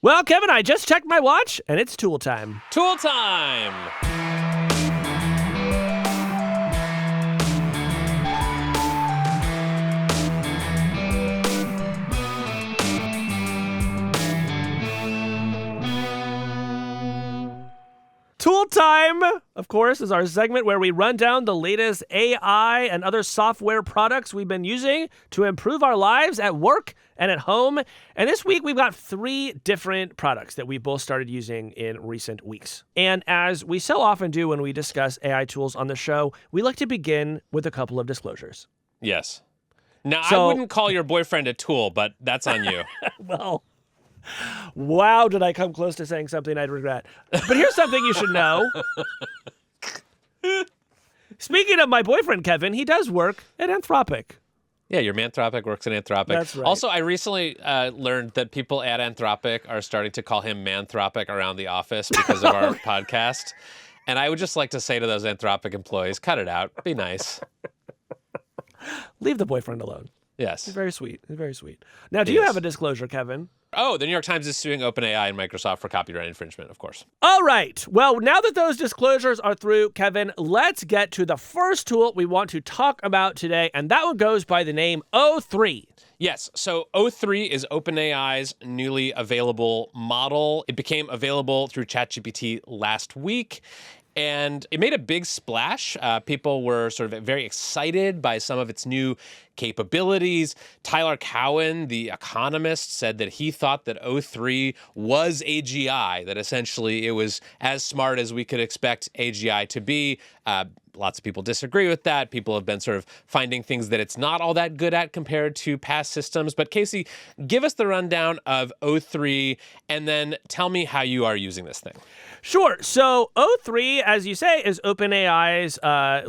Well, Kevin, I just checked my watch, and it's tool time. Tool time! Tool time, of course, is our segment where we run down the latest AI and other software products we've been using to improve our lives at work and at home. And this week, we've got 3 different products that we both started using in recent weeks. And as we so often do when we discuss AI tools on the show, we like to begin with a couple of disclosures. Yes. Now, I wouldn't call your boyfriend a tool, but that's on you. Well, wow, did I come close to saying something I'd regret. But here's something you should know. Speaking of my boyfriend, Kevin, he does work at Anthropic. Yeah, your Manthropic works in Anthropic. That's right. Also, I recently learned that people at Anthropic are starting to call him Manthropic around the office because of our podcast. And I would just like to say to those Anthropic employees, cut it out. Be nice. Leave the boyfriend alone. Yes. He's very sweet. He's very sweet. Now, do you have a disclosure, Kevin? Oh, the New York Times is suing OpenAI and Microsoft for copyright infringement, of course. All right. Well, now that those disclosures are through, Kevin, let's get to the first tool we want to talk about today, and that one goes by the name O3. Yes, so O3 is OpenAI's newly available model. It became available through ChatGPT last week, and it made a big splash. People were sort of very excited by some of its new capabilities. Tyler Cowen, the economist, said that he thought that O3 was AGI, that essentially it was as smart as we could expect AGI to be. Lots of people disagree with that. People have been sort of finding things that it's not all that good at compared to past systems. But Casey, give us the rundown of O3 and then tell me how you are using this thing. Sure. So O3, as you say, is OpenAI's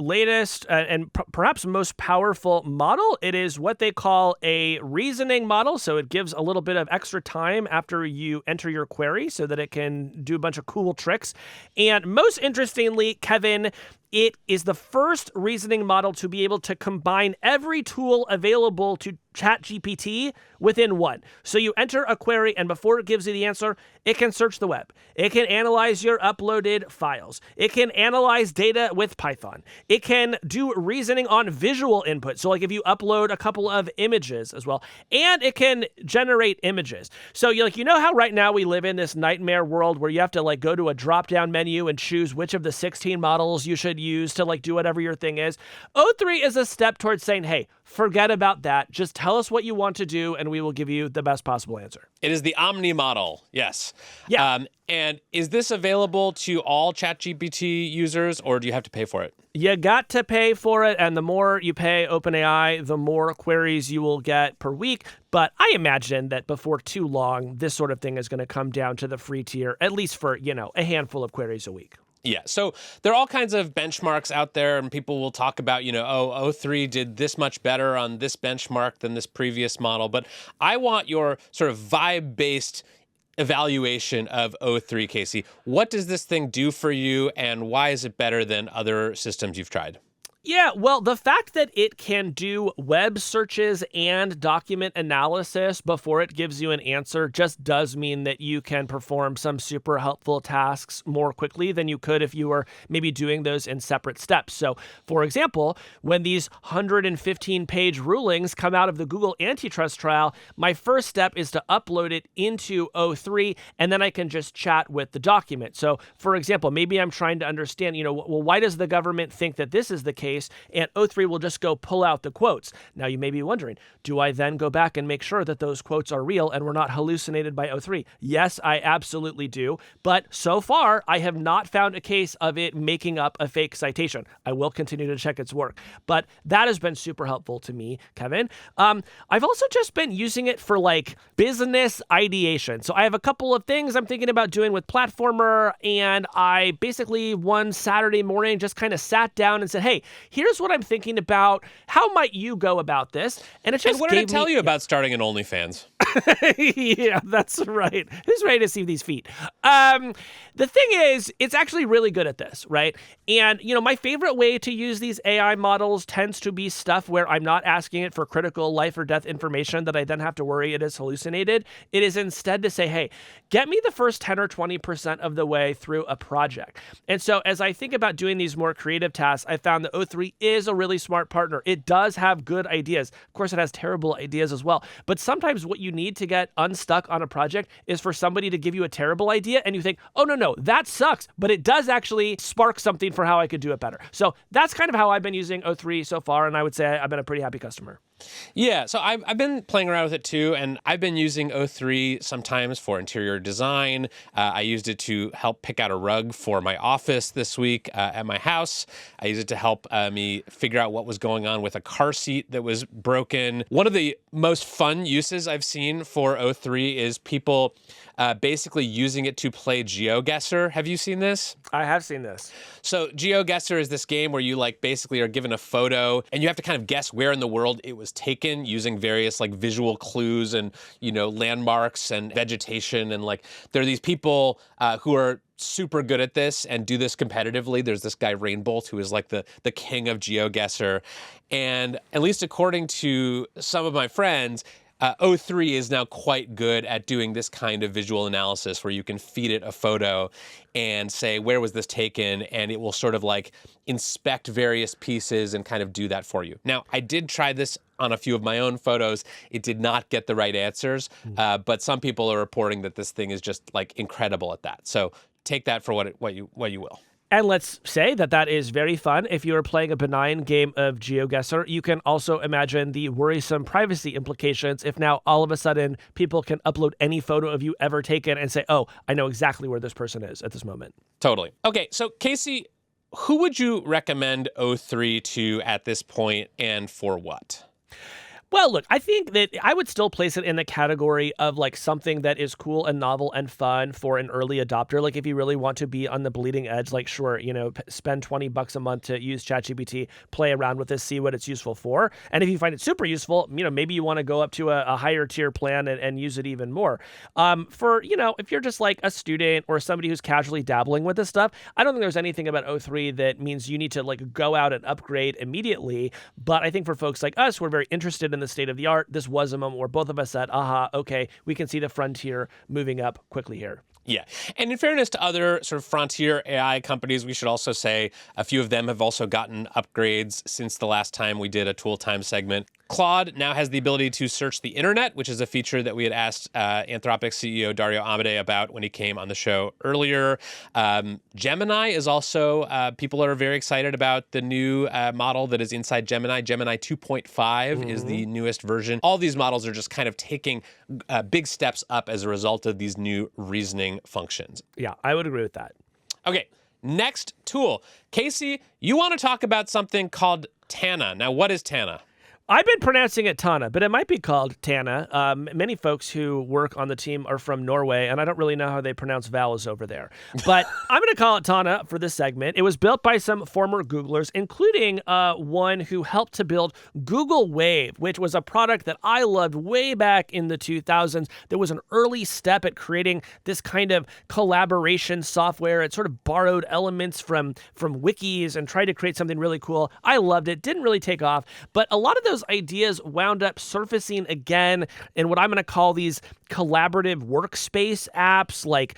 latest and perhaps most powerful model. It is what they call a reasoning model. So it gives a little bit of extra time after you enter your query so that it can do a bunch of cool tricks. And most interestingly, Kevin, it is the first reasoning model to be able to combine every tool available to ChatGPT within one. So you enter a query, and before it gives you the answer, it can search the web. It can analyze your uploaded files. It can analyze data with Python. It can do reasoning on visual input. So like if you upload a couple of images as well, and it can generate images. So you know how right now we live in this nightmare world where you have to go to a drop-down menu and choose which of the 16 models you should use to do whatever your thing is. O3 is a step towards saying, hey, forget about that. Just tell us what you want to do, and we will give you the best possible answer. It is the Omni model, yes. Yeah. And is this available to all ChatGPT users, or do you have to pay for it? You got to pay for it, and the more you pay OpenAI, the more queries you will get per week. But I imagine that before too long, this sort of thing is going to come down to the free tier, at least for, a handful of queries a week. Yeah, so there are all kinds of benchmarks out there, and people will talk about, O3 did this much better on this benchmark than this previous model. But I want your sort of vibe-based evaluation of O3, Casey. What does this thing do for you, and why is it better than other systems you've tried? Yeah, well, the fact that it can do web searches and document analysis before it gives you an answer just does mean that you can perform some super helpful tasks more quickly than you could if you were maybe doing those in separate steps. So, for example, when these 115-page rulings come out of the Google antitrust trial, my first step is to upload it into O3, and then I can just chat with the document. So, for example, maybe I'm trying to understand, why does the government think that this is the case? And O3 will just go pull out the quotes. Now, you may be wondering, do I then go back and make sure that those quotes are real and were not hallucinated by O3? Yes, I absolutely do. But so far, I have not found a case of it making up a fake citation. I will continue to check its work. But that has been super helpful to me, Kevin. I've also just been using it for business ideation. So I have a couple of things I'm thinking about doing with Platformer, and I basically one Saturday morning just kind of sat down and said, hey, here's what I'm thinking about. How might you go about this? And it just And what did it tell me, you about starting an OnlyFans? Yeah, that's right. Who's ready to see these feet? The thing is, it's actually really good at this, right? And, my favorite way to use these AI models tends to be stuff where I'm not asking it for critical life or death information that I then have to worry it is hallucinated. It is instead to say, hey, get me the first 10 or 20% of the way through a project. And so as I think about doing these more creative tasks, I found that O3 is a really smart partner. It does have good ideas. Of course, it has terrible ideas as well. But sometimes what you need to get unstuck on a project is for somebody to give you a terrible idea and you think, oh, no, that sucks. But it does actually spark something for how I could do it better. So that's kind of how I've been using O3 so far. And I would say I've been a pretty happy customer. Yeah, so I've been playing around with it too, and I've been using O3 sometimes for interior design. I used it to help pick out a rug for my office this week at my house. I used it to help me figure out what was going on with a car seat that was broken. One of the most fun uses I've seen for O3 is people basically using it to play Geogesser. Have you seen this? I have seen this. So Geogesser is this game where you basically are given a photo and you have to kind of guess where in the world it was taken using various visual clues and, landmarks and vegetation. And there are these people who are super good at this and do this competitively. There's this guy Rainbolt who is the king of Geogesser. And at least according to some of my friends, O3 is now quite good at doing this kind of visual analysis where you can feed it a photo and say, where was this taken? And it will sort of inspect various pieces and kind of do that for you. Now, I did try this on a few of my own photos. It did not get the right answers, but some people are reporting that this thing is just incredible at that. So take that for what you will. And let's say that is very fun. If you are playing a benign game of Geogesser, you can also imagine the worrisome privacy implications if now all of a sudden people can upload any photo of you ever taken and say, oh, I know exactly where this person is at this moment. Totally. Okay, so Casey, who would you recommend O3 to at this point and for what? Well, look, I think that I would still place it in the category of something that is cool and novel and fun for an early adopter. If you really want to be on the bleeding edge, sure, spend $20 a month to use ChatGPT, play around with this, see what it's useful for. And if you find it super useful, maybe you want to go up to a higher tier plan and use it even more. If you're just a student or somebody who's casually dabbling with this stuff, I don't think there's anything about O3 that means you need to go out and upgrade immediately. But I think for folks like us who are very interested in the state of the art, this was a moment where both of us said, aha, okay, we can see the frontier moving up quickly here. Yeah. And in fairness to other sort of frontier AI companies, we should also say a few of them have also gotten upgrades since the last time we did a Tool Time segment. Claude now has the ability to search the internet, which is a feature that we had asked Anthropic CEO Dario Amodei about when he came on the show earlier. Gemini is also, people are very excited about the new model that is inside Gemini. Gemini 2.5 is the newest version. All these models are just kind of taking big steps up as a result of these new reasoning functions. Yeah, I would agree with that. Okay, next tool. Casey, you want to talk about something called Tana. Now, what is Tana? I've been pronouncing it Tana, but it might be called Tana. Many folks who work on the team are from Norway, and I don't really know how they pronounce vowels over there. But I'm going to call it Tana for this segment. It was built by some former Googlers, including one who helped to build Google Wave, which was a product that I loved way back in the 2000s. There was an early step at creating this kind of collaboration software. It sort of borrowed elements from wikis and tried to create something really cool. I loved it. Didn't really take off, but a lot of those ideas wound up surfacing again in what I'm going to call these collaborative workspace apps, like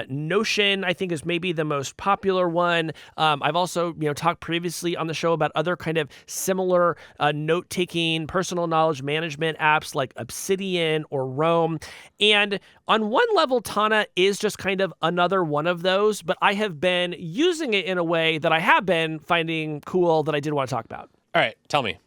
Notion, I think is maybe the most popular one. I've also talked previously on the show about other kind of similar note-taking, personal knowledge management apps like Obsidian or Roam. And on one level, Tana is just kind of another one of those, but I have been using it in a way that I have been finding cool that I did want to talk about. All right, tell me.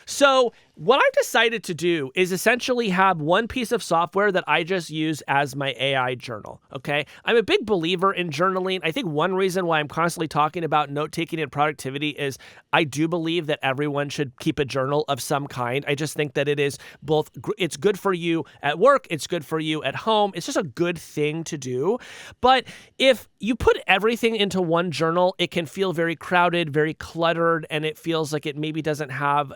So What I've decided to do is essentially have one piece of software that I just use as my AI journal, okay? I'm a big believer in journaling. I think one reason why I'm constantly talking about note-taking and productivity is I do believe that everyone should keep a journal of some kind. I just think that it is both, it's good for you at work, it's good for you at home. It's just a good thing to do. But if you put everything into one journal, it can feel very crowded, very cluttered, and it feels like it maybe doesn't have,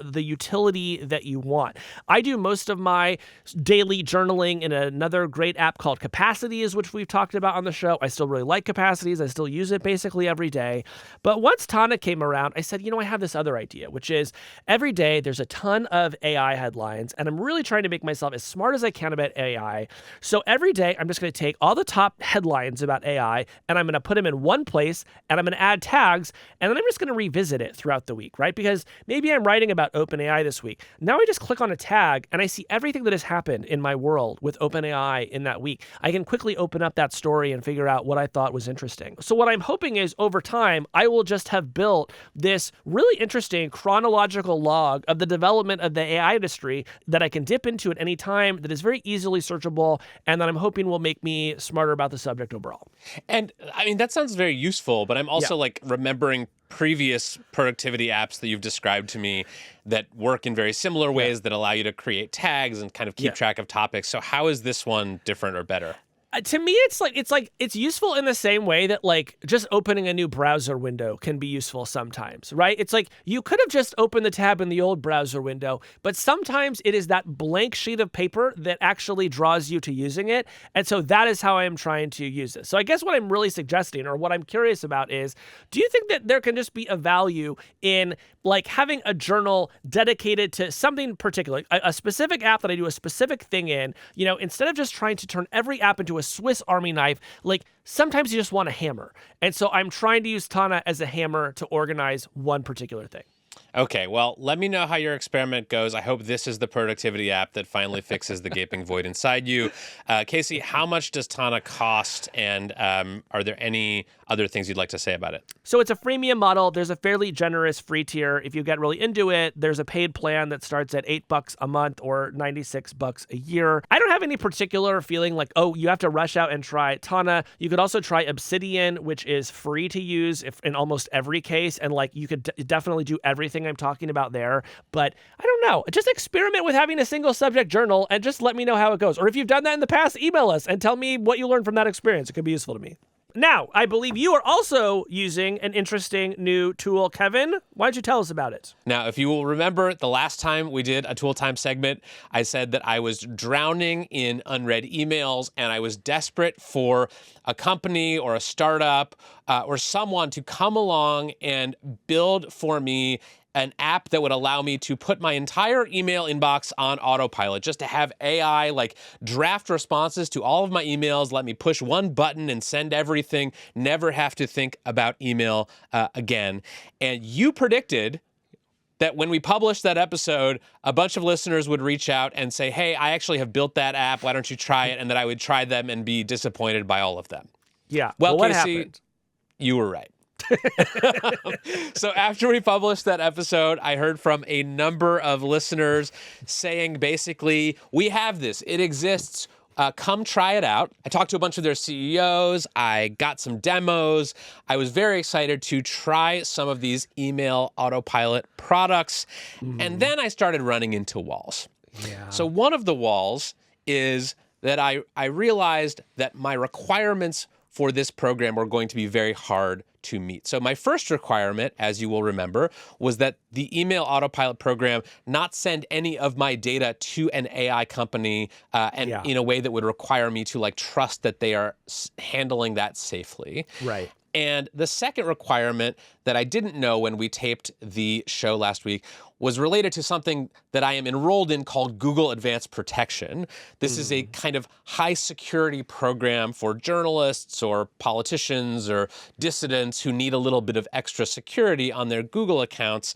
the utility that you want. I do most of my daily journaling in another great app called Capacities, which we've talked about on the show. I still really like Capacities. I still use it basically every day. But once Tana came around, I said, I have this other idea, which is every day there's a ton of AI headlines, and I'm really trying to make myself as smart as I can about AI. So every day I'm just going to take all the top headlines about AI, and I'm going to put them in one place, and I'm going to add tags, and then I'm just going to revisit it throughout the week, right? Because maybe I'm writing about OpenAI this week. Now I just click on a tag and I see everything that has happened in my world with OpenAI in that week. I can quickly open up that story and figure out what I thought was interesting. So what I'm hoping is over time, I will just have built this really interesting chronological log of the development of the AI industry that I can dip into at any time, that is very easily searchable, and that I'm hoping will make me smarter about the subject overall. And I mean, that sounds very useful, but I'm also remembering previous productivity apps that you've described to me that work in very similar ways that allow you to create tags and kind of keep track of topics. So how is this one different or better? To me, it's useful in the same way that just opening a new browser window can be useful sometimes, right? It's like you could have just opened the tab in the old browser window, but sometimes it is that blank sheet of paper that actually draws you to using it. And so that is how I am trying to use this. So I guess what I'm really suggesting, or what I'm curious about is, do you think that there can just be a value in having a journal dedicated to something particular, a specific app that I do a specific thing in, instead of just trying to turn every app into a Swiss Army knife, sometimes you just want a hammer. And so I'm trying to use Tana as a hammer to organize one particular thing. Okay, well, let me know how your experiment goes. I hope this is the productivity app that finally fixes the gaping void inside you. Casey, how much does Tana cost, and are there any other things you'd like to say about it? So it's a freemium model. There's a fairly generous free tier. If you get really into it, there's a paid plan that starts at $8 a month or $96 a year. I don't have any particular feeling you have to rush out and try Tana. You could also try Obsidian, which is free to use in almost every case, and you could definitely do everything I'm talking about there. But I don't know. Just experiment with having a single subject journal and just let me know how it goes. Or if you've done that in the past, email us and tell me what you learned from that experience. It could be useful to me. Now, I believe you are also using an interesting new tool. Kevin, why don't you tell us about it? Now, if you will remember, the last time we did a Tool Time segment, I said that I was drowning in unread emails and I was desperate for a company or a startup or someone to come along and build for me an app that would allow me to put my entire email inbox on autopilot, just to have AI draft responses to all of my emails, let me push one button and send everything, never have to think about email again. And you predicted that when we published that episode, a bunch of listeners would reach out and say, hey, I actually have built that app, why don't you try it? And that I would try them and be disappointed by all of them. Yeah. Well, what Casey, happened? You were right. So after we published that episode, I heard from a number of listeners saying basically, we have this, it exists, come try it out. I talked to a bunch of their CEOs, I got some demos, I was very excited to try some of these email autopilot products, and then I started running into walls. Yeah. So one of the walls is that I realized that my requirements for this program were going to be very hard to meet. So my first requirement, as you will remember, was that the email autopilot program not send any of my data to an AI company in a way that would require me to trust that they are handling that safely. Right. And the second requirement that I didn't know when we taped the show last week was related to something that I am enrolled in called Google Advanced Protection. This is a kind of high security program for journalists or politicians or dissidents who need a little bit of extra security on their Google accounts.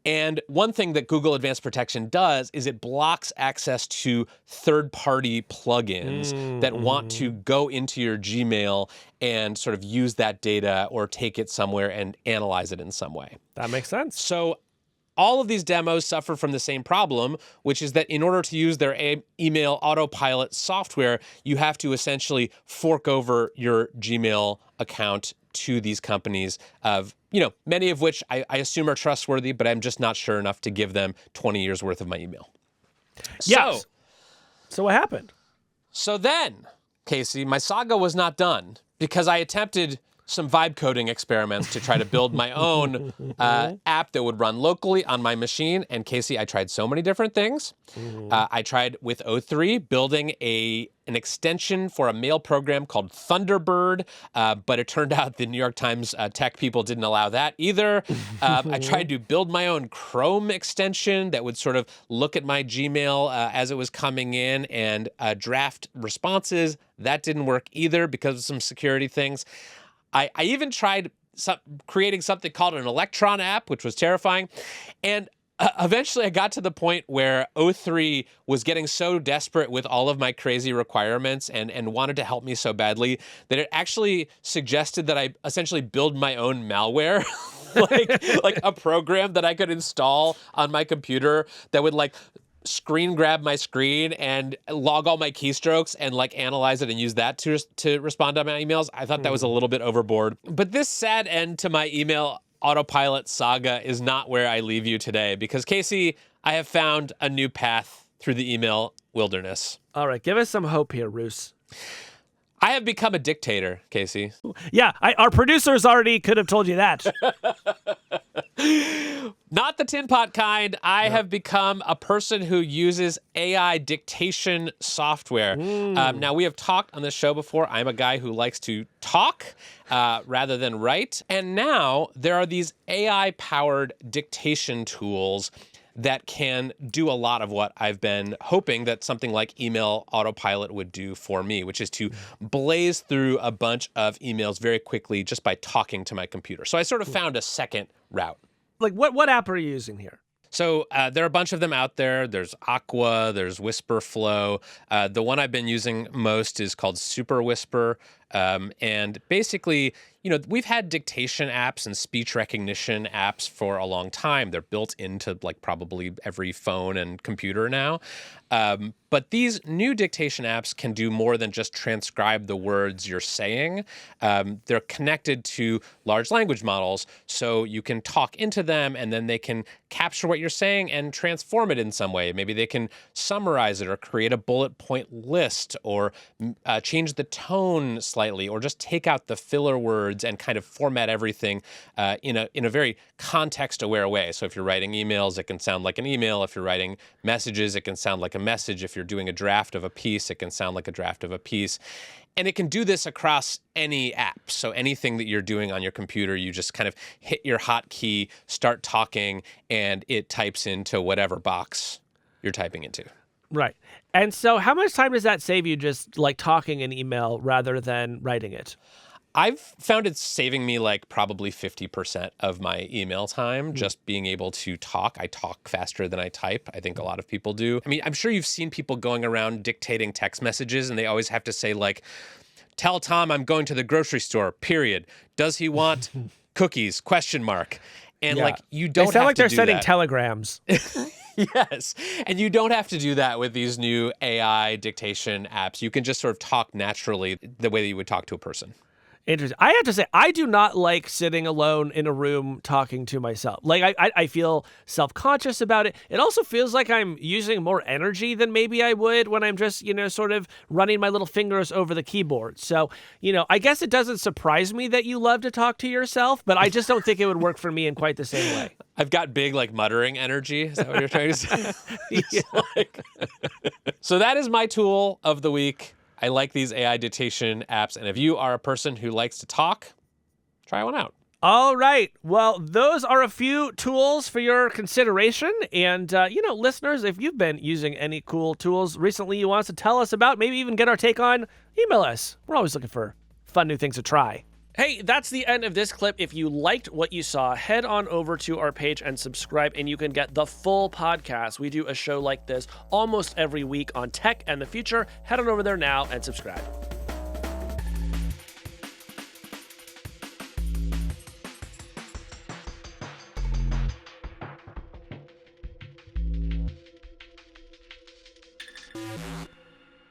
And one thing that Google Advanced Protection does is it blocks access to third-party plugins that want to go into your Gmail and sort of use that data or take it somewhere and analyze it in some way. That makes sense. So all of these demos suffer from the same problem, which is that in order to use their email autopilot software, you have to essentially fork over your Gmail account to these companies many of which I assume are trustworthy, but I'm just not sure enough to give them 20 years worth of my email. Yes. So what happened? So then, Casey, my saga was not done because I attempted some vibe coding experiments to try to build my own app that would run locally on my machine. And Casey, I tried so many different things. I tried with O3 building an extension for a mail program called Thunderbird, but it turned out the New York Times tech people didn't allow that either. I tried to build my own Chrome extension that would sort of look at my Gmail as it was coming in and draft responses. That didn't work either because of some security things. I even tried creating something called an Electron app, which was terrifying. And eventually I got to the point where O3 was getting so desperate with all of my crazy requirements and wanted to help me so badly that it actually suggested that I essentially build my own malware, like a program that I could install on my computer that would screen grab my screen and log all my keystrokes and analyze it and use that to respond to my emails. I thought that was a little bit overboard. But this sad end to my email autopilot saga is not where I leave you today because, Casey, I have found a new path through the email wilderness. All right, give us some hope here, Roose. I have become a dictator, Casey. Yeah, our producers already could have told you that. Not the tin pot kind. I have become a person who uses AI dictation software. Now, we have talked on this show before. I'm a guy who likes to talk rather than write. And now there are these AI-powered dictation tools that can do a lot of what I've been hoping that something like email autopilot would do for me, which is to blaze through a bunch of emails very quickly just by talking to my computer. So I sort of found a second route. What app are you using here? So there are a bunch of them out there. There's Aqua, there's Whisper Flow. The one I've been using most is called Superwhisper. And basically, we've had dictation apps and speech recognition apps for a long time. They're built into probably every phone and computer now. But these new dictation apps can do more than just transcribe the words you're saying. They're connected to large language models, so you can talk into them and then they can capture what you're saying and transform it in some way. Maybe they can summarize it or create a bullet point list or change the tone slightly or just take out the filler words and kind of format everything in a very context-aware way. So if you're writing emails, it can sound like an email. If you're writing messages, it can sound like a message. If you're doing a draft of a piece, it can sound like a draft of a piece. And it can do this across any app. So anything that you're doing on your computer, you just kind of hit your hotkey, start talking, and it types into whatever box you're typing into. Right. And so how much time does that save you just talking an email rather than writing it? I've found it's saving me probably 50% of my email time, just being able to talk. I talk faster than I type. I think a lot of people do. I mean, I'm sure you've seen people going around dictating text messages and they always have to say tell Tom I'm going to the grocery store, period. Does he want cookies? ? And you don't have to do that. They sound like they're sending telegrams. Yes. And you don't have to do that with these new AI dictation apps. You can just sort of talk naturally the way that you would talk to a person. Interesting. I have to say, I do not like sitting alone in a room talking to myself. I feel self-conscious about it. It also feels like I'm using more energy than maybe I would when I'm just, sort of running my little fingers over the keyboard. So, I guess it doesn't surprise me that you love to talk to yourself, but I just don't think it would work for me in quite the same way. I've got big, muttering energy. Is that what you're trying to say? So that is my tool of the week. I like these AI dictation apps, and if you are a person who likes to talk, try one out. All right. Well, those are a few tools for your consideration. And, listeners, if you've been using any cool tools recently you want us to tell us about, maybe even get our take on, email us. We're always looking for fun new things to try. Hey, that's the end of this clip. If you liked what you saw, head on over to our page and subscribe, and you can get the full podcast. We do a show like this almost every week on tech and the future. Head on over there now and subscribe.